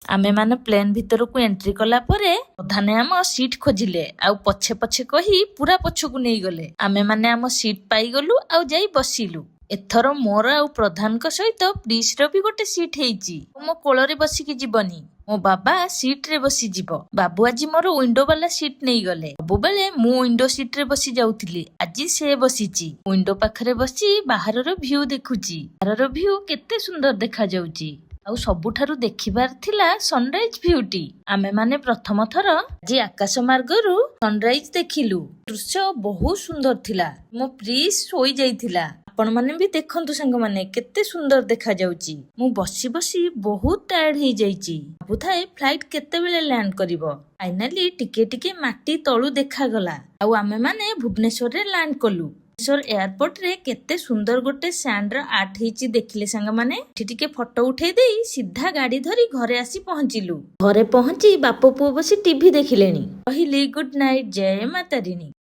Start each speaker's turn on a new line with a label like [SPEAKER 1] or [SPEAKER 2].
[SPEAKER 1] आमे माने प्लेन भितर को एंट्री कला परे प्रधाने आम सीट खोजिले आउ पछे पछे कही पूरा पछकु नहीं गले। आमे माने आम सीट पाई गलु आउ जाई बसिलु। एथर मोर आउ प्रधान सहित प्रिस रो भी गोटे सीट हेइची। मो कोଳରେ बसिकी जीवनी मो बाबा सीट रे बसी जीव। बाबू आज मोर विंडो वाला सीट नहीं गले। सबुबेले मु विंडो सीट रे बसी जाउथिली, आज से बसीची। विंडो पाखरे बसी बाहर रो व्यू देखुची। बाहर रो व्यू केते सुंदर देखा जाउची। आउ सबुठारु देखिबार थिला सनराइज भ्यूटी। आमे माने प्रथम थर आज आकाश मार्गरु सनराइज देखिलु। दृश्य बहुत सुंदर थिला। मो प्रिस सोई जाइथिला। आपण माने भी देखंतु संग माने केते सुंदर देखा जाउची। मु बसी बसी बहुत टायर्ड हे जाइची। भाबुथाए फ्लाइट केते बेले लैंड करिवो। फाइनली टिके टिके माटी तळु देखा गला। आउ आमे माने भुवनेश्वर रे लैंड कलु। भुवनेश्वर एयरपोर्ट रे केते सुंदर गोटे सैंड रो आर्ट हेची देखिले संग माने। टिके फोटो उठे देई सीधा गाड़ी धरी घरे आसी पहुंचिलु। घरे पहुंची बाप पुओ बसी टीवी देखिलेनी। कहिली गुड नाइट, जय माता रानी।